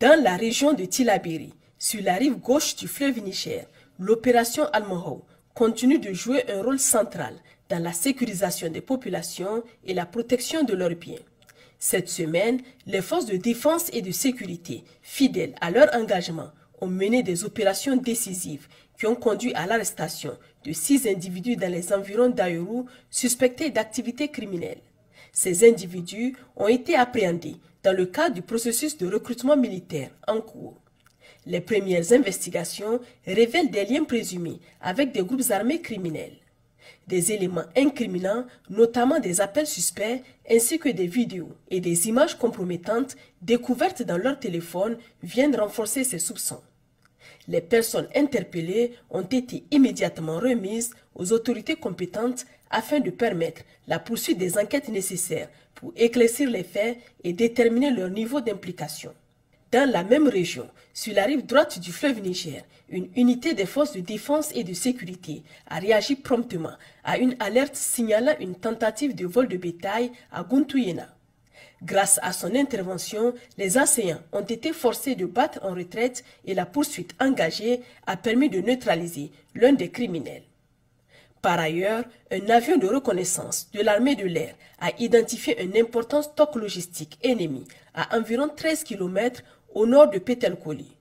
Dans la région de Tillabéri, sur la rive gauche du fleuve Niger, l'opération Al-Mahou continue de jouer un rôle central dans la sécurisation des populations et la protection de leurs biens. Cette semaine, les forces de défense et de sécurité, fidèles à leur engagement, ont mené des opérations décisives qui ont conduit à l'arrestation de 6 individus dans les environs d'Ayourou suspectés d'activités criminelles. Ces individus ont été appréhendés dans le cadre du processus de recrutement militaire en cours. Les premières investigations révèlent des liens présumés avec des groupes armés criminels. Des éléments incriminants, notamment des appels suspects, ainsi que des vidéos et des images compromettantes découvertes dans leur téléphone viennent renforcer ces soupçons. Les personnes interpellées ont été immédiatement remises aux autorités compétentes afin de permettre la poursuite des enquêtes nécessaires pour éclaircir les faits et déterminer leur niveau d'implication. Dans la même région, sur la rive droite du fleuve Niger, une unité des forces de défense et de sécurité a réagi promptement à une alerte signalant une tentative de vol de bétail à Guntouyena. Grâce à son intervention, les assaillants ont été forcés de battre en retraite et la poursuite engagée a permis de neutraliser l'un des criminels. Par ailleurs, un avion de reconnaissance de l'armée de l'air a identifié un important stock logistique ennemi à environ 13 km au nord de Petelkoli.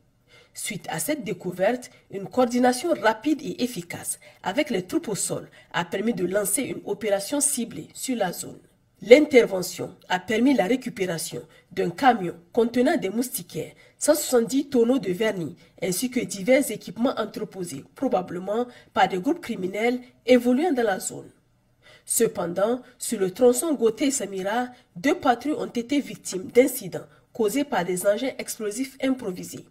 Suite à cette découverte, une coordination rapide et efficace avec les troupes au sol a permis de lancer une opération ciblée sur la zone. L'intervention a permis la récupération d'un camion contenant des moustiquaires, 170 tonneaux de vernis ainsi que divers équipements entreposés, probablement par des groupes criminels évoluant dans la zone. Cependant, sur le tronçon Goté-Samira, 2 patrouilles ont été victimes d'incidents causés par des engins explosifs improvisés.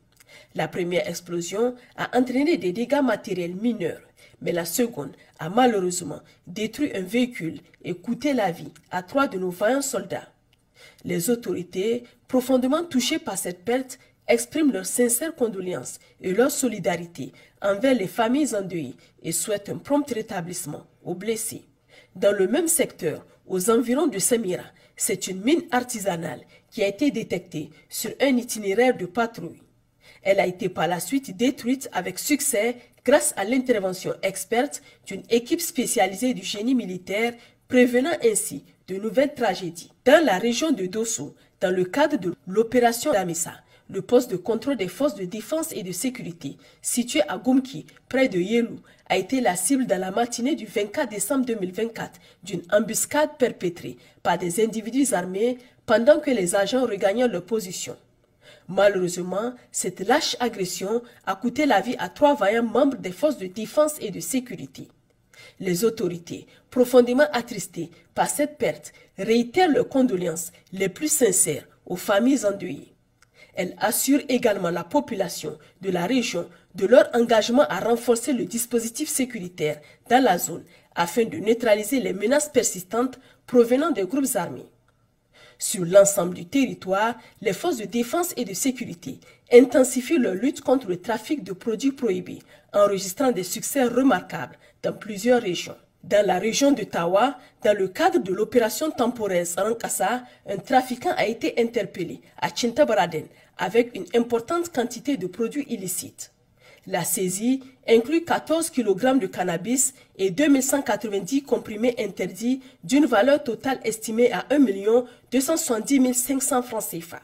La première explosion a entraîné des dégâts matériels mineurs, mais la seconde a malheureusement détruit un véhicule et coûté la vie à 3 de nos vaillants soldats. Les autorités, profondément touchées par cette perte, expriment leurs sincères condoléances et leur solidarité envers les familles endeuillées et souhaitent un prompt rétablissement aux blessés. Dans le même secteur, aux environs de Samira, c'est une mine artisanale qui a été détectée sur un itinéraire de patrouille. Elle a été par la suite détruite avec succès grâce à l'intervention experte d'une équipe spécialisée du génie militaire, prévenant ainsi de nouvelles tragédies. Dans la région de Dosso, dans le cadre de l'opération Damissa, le poste de contrôle des forces de défense et de sécurité, situé à Goumki, près de Yelou, a été la cible dans la matinée du 24 décembre 2024 d'une embuscade perpétrée par des individus armés pendant que les agents regagnaient leur position. Malheureusement, cette lâche agression a coûté la vie à 3 vaillants membres des forces de défense et de sécurité. Les autorités, profondément attristées par cette perte, réitèrent leurs condoléances les plus sincères aux familles endeuillées. Elles assurent également la population de la région de leur engagement à renforcer le dispositif sécuritaire dans la zone afin de neutraliser les menaces persistantes provenant des groupes armés. Sur l'ensemble du territoire, les forces de défense et de sécurité intensifient leur lutte contre le trafic de produits prohibés, enregistrant des succès remarquables dans plusieurs régions. Dans la région de Tawa, dans le cadre de l'opération temporaire Rankassa, un trafiquant a été interpellé à Chintabaraden avec une importante quantité de produits illicites. La saisie inclut 14 kg de cannabis et 2190 comprimés interdits d'une valeur totale estimée à 1 270 500 francs CFA.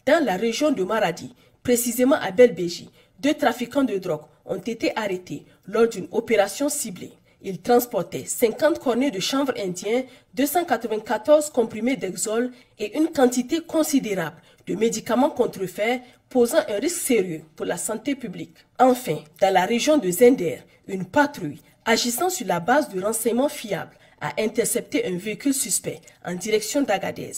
Dans la région de Maradi, précisément à Belbéji, 2 trafiquants de drogue ont été arrêtés lors d'une opération ciblée. Ils transportaient 50 cornets de chanvre indien, 294 comprimés d'Exol et une quantité considérable de médicaments contrefaits posant un risque sérieux pour la santé publique. Enfin, dans la région de Zender, une patrouille agissant sur la base de renseignements fiables a intercepté un véhicule suspect en direction d'Agadez.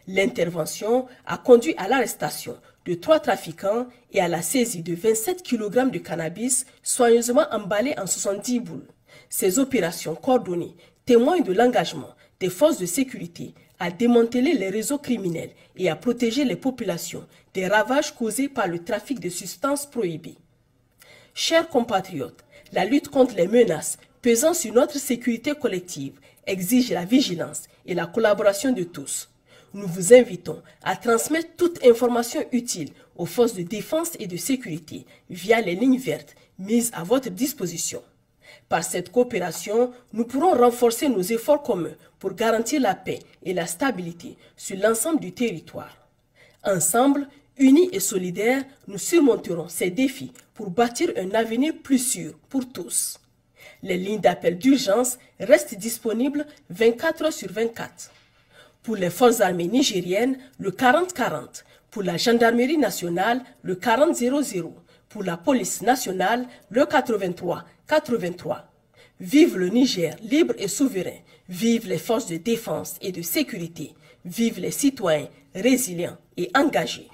L'intervention a conduit à l'arrestation de 3 trafiquants et à la saisie de 27 kg de cannabis soigneusement emballés en 70 boules. Ces opérations coordonnées témoignent de l'engagement des forces de sécurité à démanteler les réseaux criminels et à protéger les populations des ravages causés par le trafic de substances prohibées. Chers compatriotes, la lutte contre les menaces pesant sur notre sécurité collective exige la vigilance et la collaboration de tous. Nous vous invitons à transmettre toute information utile aux forces de défense et de sécurité via les lignes vertes mises à votre disposition. Par cette coopération, nous pourrons renforcer nos efforts communs pour garantir la paix et la stabilité sur l'ensemble du territoire. Ensemble, unis et solidaires, nous surmonterons ces défis pour bâtir un avenir plus sûr pour tous. Les lignes d'appel d'urgence restent disponibles 24 heures sur 24. Pour les forces armées nigériennes, le 40-40. Pour la gendarmerie nationale, le 40-00. Pour la police nationale, le 83-83. Vive le Niger libre et souverain. Vive les forces de défense et de sécurité. Vive les citoyens résilients et engagés.